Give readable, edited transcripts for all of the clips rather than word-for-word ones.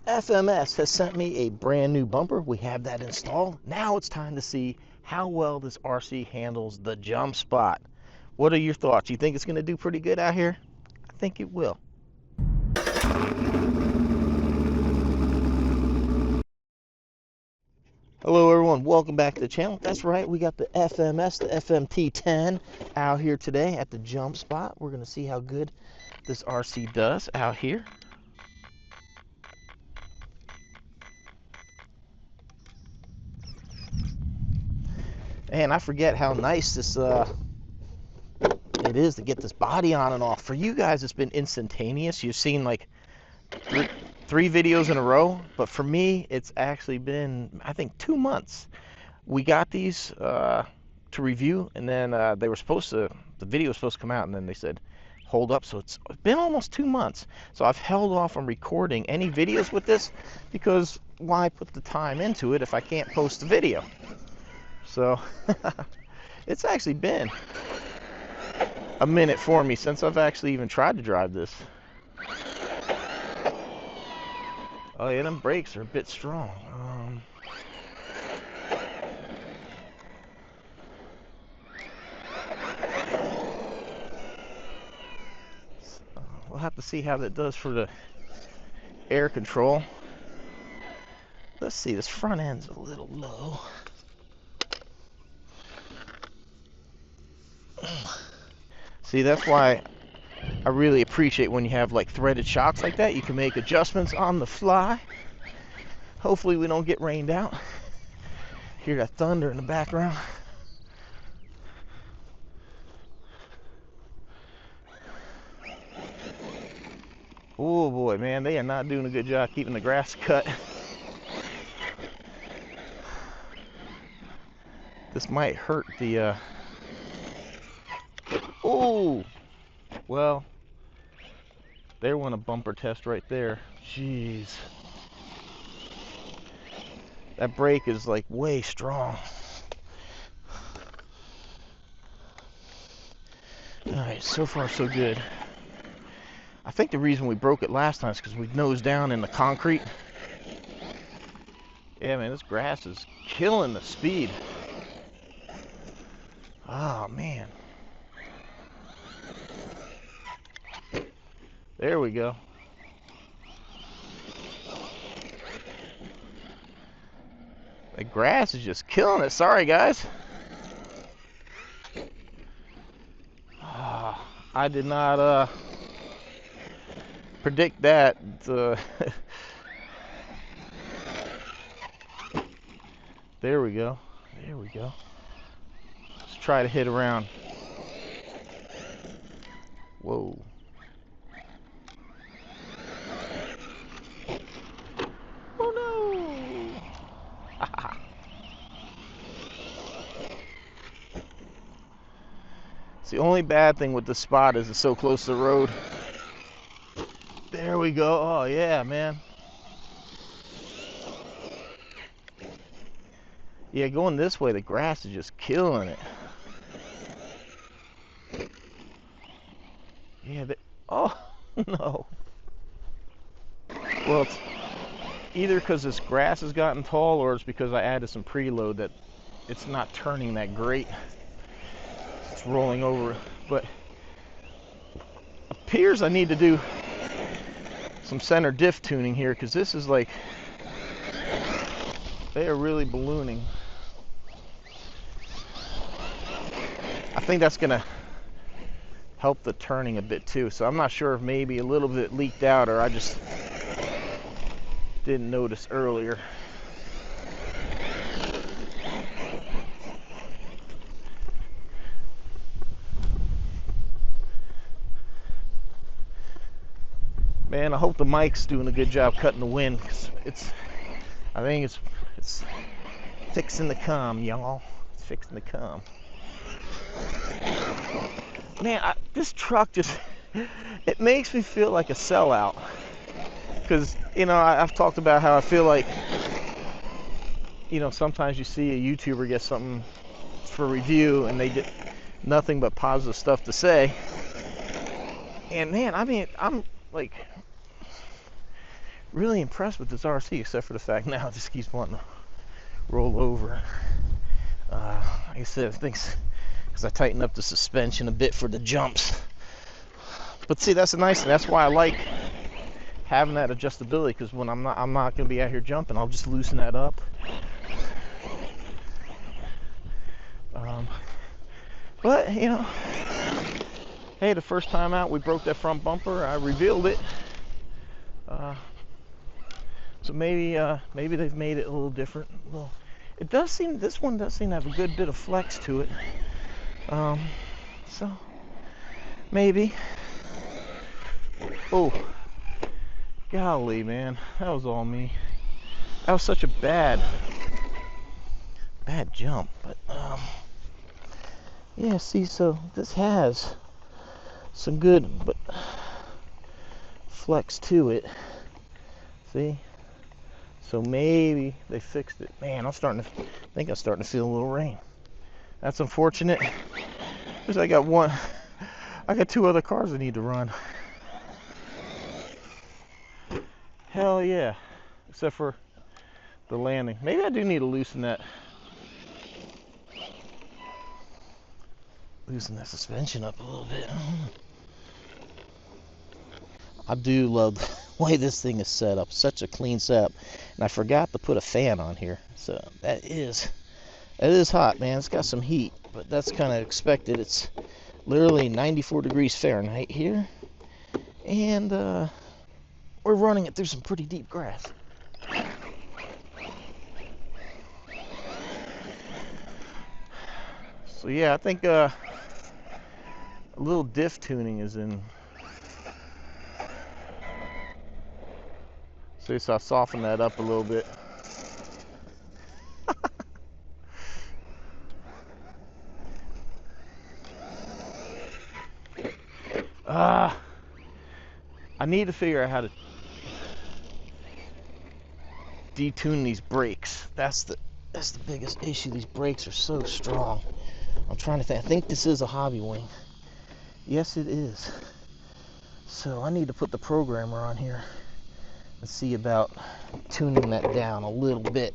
FMS has sent me a brand new bumper. We have that installed. Now it's time to see how well this RC handles the jump spot. What are your thoughts? You think it's going to do pretty good out here? I think it will. Hello everyone, welcome back to the channel. That's right, we got the FMS, the FMT10 out here today at the jump spot. We're going to see how good this RC does out here. And I forget how nice this it is to get this body on and off. For you guys, it's been instantaneous. You've seen like three videos in a row, but for me, it's actually been, I think, 2 months. We got these to review, and then they were supposed to, the video was supposed to come out, and then they said, hold up. So it's been almost 2 months. So I've held off on recording any videos with this because why put the time into it if I can't post the video? So it's actually been a minute for me since I've actually even tried to drive this. Oh yeah, them brakes are a bit strong. We'll have to see how that does for the air control. Let's see, this front end's a little low. See, that's why I really appreciate when you have like threaded shocks like that. You can make adjustments on the fly. Hopefully we don't get rained out. Hear that thunder in the background. Oh boy, man, they are not doing a good job keeping the grass cut. This might hurt the oh, well, there went a bumper test right there. Jeez. That brake is like way strong. Alright, so far so good. I think the reason we broke it last time is because we nosed down in the concrete. Yeah, man, this grass is killing the speed. Oh, man. There we go. The grass is just killing it. Sorry, guys. I did not predict that. There we go. There we go. Let's try to hit around. Whoa. It's the only bad thing with this spot is it's so close to the road. There we go. Oh yeah, man. Yeah, going this way, the grass is just killing it. Yeah, oh no. Well, it's either because this grass has gotten tall or it's because I added some preload that it's not turning that great. It's rolling over, but appears I need to do some center diff tuning here because this is like, they are really ballooning. I think that's gonna help the turning a bit too, so I'm not sure if maybe a little bit leaked out or I just didn't notice earlier. Man, I hope the mic's doing a good job cutting the wind, 'cause I think it's fixing to come, y'all. It's fixing to come. Man, this truck just, it makes me feel like a sellout. Because, you know, I've talked about how I feel like, you know, sometimes you see a YouTuber get something for review and they get nothing but positive stuff to say. And man, I mean, I'm like really impressed with this RC, except for the fact now it just keeps wanting to roll over. Like I said, I think because I tightened up the suspension a bit for the jumps. But see, that's the nice thing. That's why I like having that adjustability, because when I'm not going to be out here jumping, I'll just loosen that up. But you know, hey, the first time out we broke that front bumper. I revealed it. So maybe they've made it a little different. Well, it does seem, this one does seem to have a good bit of flex to it. So maybe. Oh, golly, man, that was all me. That was such a bad jump. But yeah, see, so this has some good but flex to it. See? So maybe they fixed it. Man, I think I'm starting to feel a little rain. That's unfortunate. Because I got 2 other cars I need to run. Hell yeah. Except for the landing. Maybe I do need to loosen that suspension up a little bit. I do love the way this thing is set up. Such a clean setup. And I forgot to put a fan on here. So it is hot, man. It's got some heat, but that's kind of expected. It's literally 94 degrees Fahrenheit here. And we're running it through some pretty deep grass. So yeah, I think a little diff tuning is in. So I'll soften that up a little bit. I need to figure out how to detune these brakes. That's the biggest issue. These brakes are so strong. I'm trying to think. I think this is a hobby wing. Yes, it is. So I need to put the programmer on here and see about tuning that down a little bit.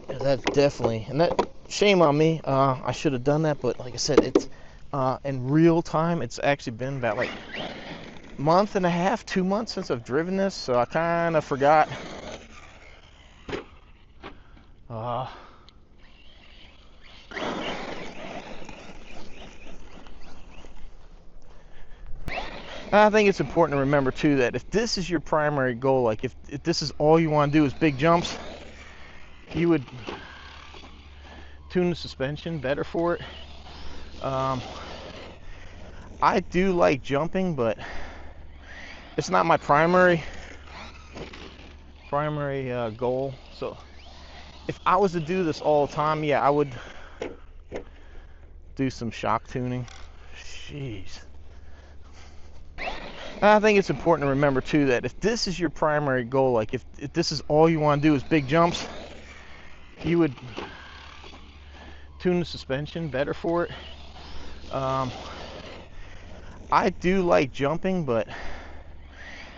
That's definitely, and that, shame on me. I should have done that, but like I said, it's in real time. It's actually been about like a month and a half, 2 months since I've driven this, so I kind of forgot. I think it's important to remember too that if this is your primary goal, like if this is all you want to do is big jumps, you would tune the suspension better for it. I do like jumping, but it's not my primary goal. So if I was to do this all the time, yeah, I would do some shock tuning. Jeez. I think it's important to remember too that if this is your primary goal, like if this is all you want to do is big jumps, you would tune the suspension better for it. I do like jumping, but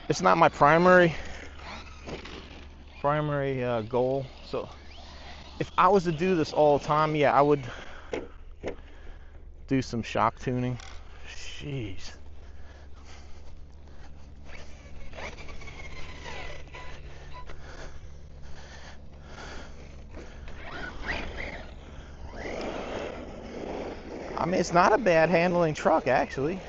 it's not my primary goal. So if I was to do this all the time, yeah, I would do some shock tuning. Jeez. I mean, it's not a bad handling truck, actually.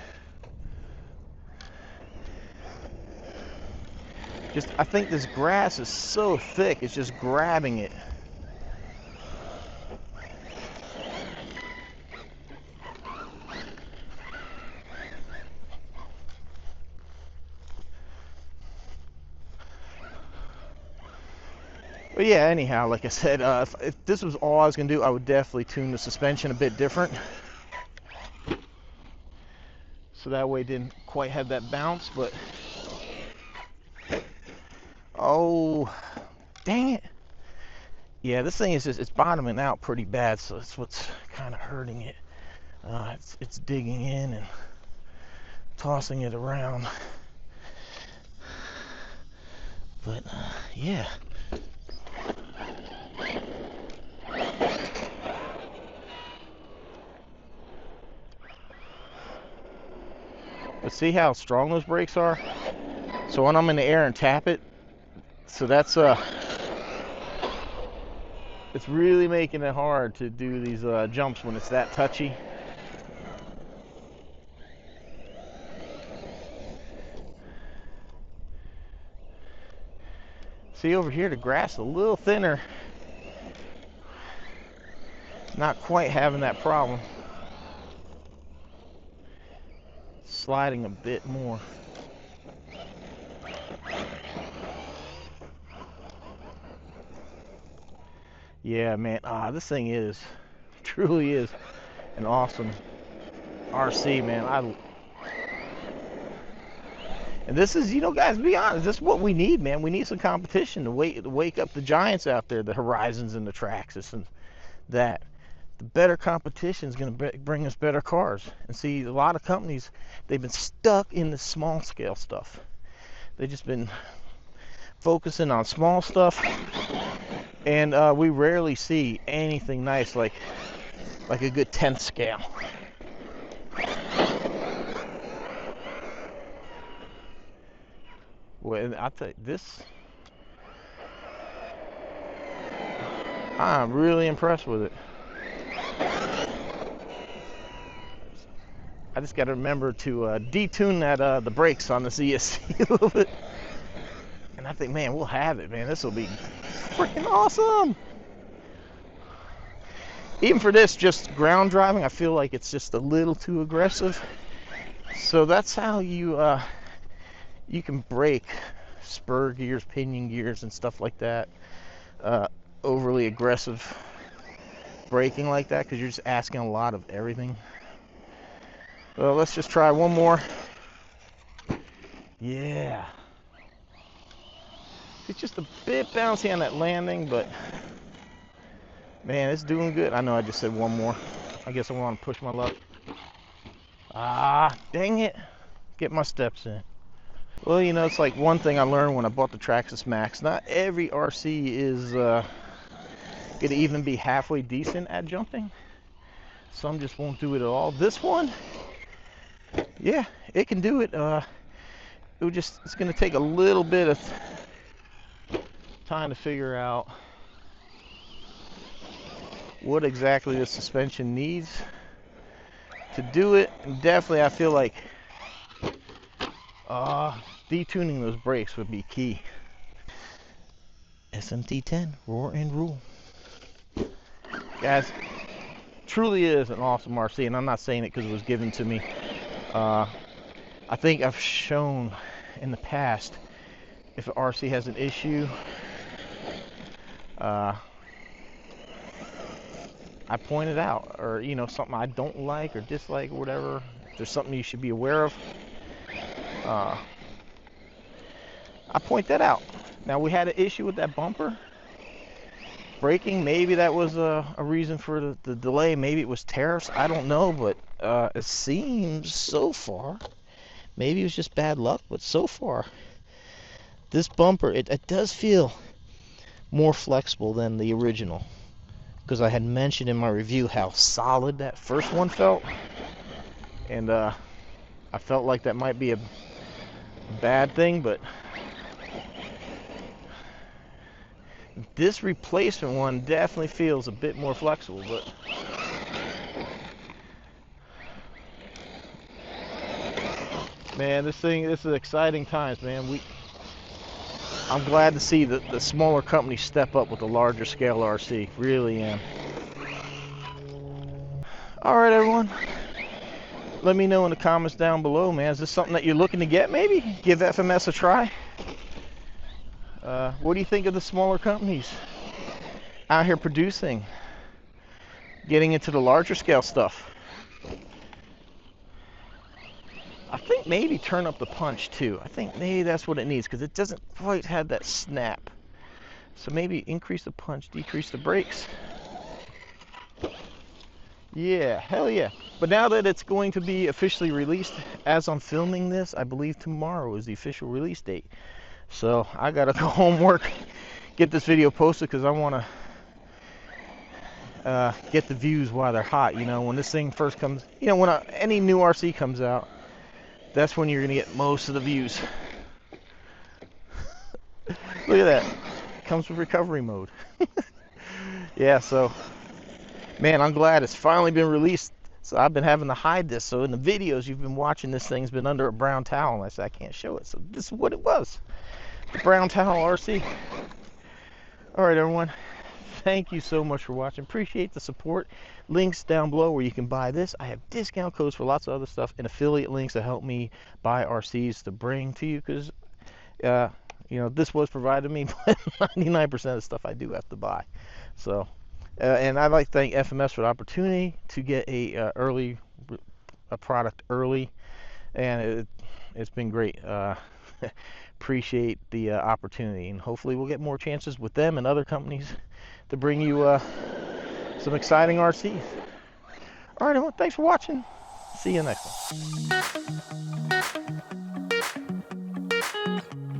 Just, I think this grass is so thick, it's just grabbing it. But yeah, anyhow, like I said, if this was all I was going to do, I would definitely tune the suspension a bit different. So that way it didn't quite have that bounce, but... Oh, dang it. Yeah, this thing is just, it's bottoming out pretty bad, so that's what's kind of hurting it. It's digging in and tossing it around. But yeah. But see how strong those brakes are? So when I'm in the air and tap it, so that's it's really making it hard to do these jumps when it's that touchy. See over here, the grass is a little thinner. Not quite having that problem. Sliding a bit more. Yeah, man, this thing is, truly is an awesome RC, man. And this is, you know, guys, to be honest, this is what we need, man. We need some competition to wake up the giants out there, the Horizons and the Traxxas and that. The better competition is going to bring us better cars. And see, a lot of companies, they've been stuck in the small scale stuff. They've just been focusing on small stuff, and we rarely see anything nice like a good 10th scale. Well, I tell you, this, I'm really impressed with it. I just got to remember to detune that the brakes on the CSC a little bit. And I think, man, we'll have it, man. This will be freaking awesome. Even for this, just ground driving, I feel like it's just a little too aggressive. So that's how you you can brake spur gears, pinion gears, and stuff like that. Overly aggressive braking like that, because you're just asking a lot of everything. Well, let's just try one more. Yeah. It's just a bit bouncy on that landing, but man, it's doing good. I know I just said one more. I guess I want to push my luck. Ah, dang it. Get my steps in. Well, you know, it's like one thing I learned when I bought the Traxxas Max. Not every RC is going to even be halfway decent at jumping. Some just won't do it at all. This one, yeah, it can do it. It's going to take a little bit of time to figure out what exactly the suspension needs to do it. And definitely, I feel like detuning those brakes would be key. SMT10, roar and rule. Guys, truly is an awesome RC, and I'm not saying it because it was given to me. I think I've shown in the past, if an RC has an issue, I point it out, or you know, something I don't like or dislike or whatever. If there's something you should be aware of, I point that out. Now, we had an issue with that bumper braking. Maybe that was a reason for the delay. Maybe it was tariffs. I don't know, but it seems so far, maybe it was just bad luck, but so far, this bumper, it does feel more flexible than the original. Because I had mentioned in my review how solid that first one felt. And I felt like that might be a bad thing, but this replacement one definitely feels a bit more flexible. But man, this is exciting times, man. I'm glad to see the smaller companies step up with the larger scale RC. Really am. Alright, everyone. Let me know in the comments down below, man. Is this something that you're looking to get, maybe? Give FMS a try? What do you think of the smaller companies out here producing? Getting into the larger scale stuff? I think maybe turn up the punch too. I think maybe that's what it needs, because it doesn't quite have that snap. So maybe increase the punch, decrease the brakes. Yeah, hell yeah. But now that it's going to be officially released, as I'm filming this, I believe tomorrow is the official release date. So I gotta go home, work, get this video posted, because I want to get the views while they're hot. You know, when this thing first comes, you know, when any new RC comes out, that's when you're gonna get most of the views. Look at that. It comes with recovery mode. Yeah, so man, I'm glad it's finally been released. So I've been having to hide this. So in the videos you've been watching, this thing's been under a brown towel, and I said I can't show it. So this is what it was. The brown towel RC. All right, everyone. Thank you so much for watching. Appreciate the support. Links down below where you can buy this. I have discount codes for lots of other stuff and affiliate links to help me buy RCs to bring to you, because you know, this was provided to me, but 99% of the stuff I do have to buy. So and I'd like to thank FMS for the opportunity to get a product early, and it's been great. Appreciate the opportunity, and hopefully we'll get more chances with them and other companies to bring you some exciting RCs. All right, everyone, thanks for watching. See you next one.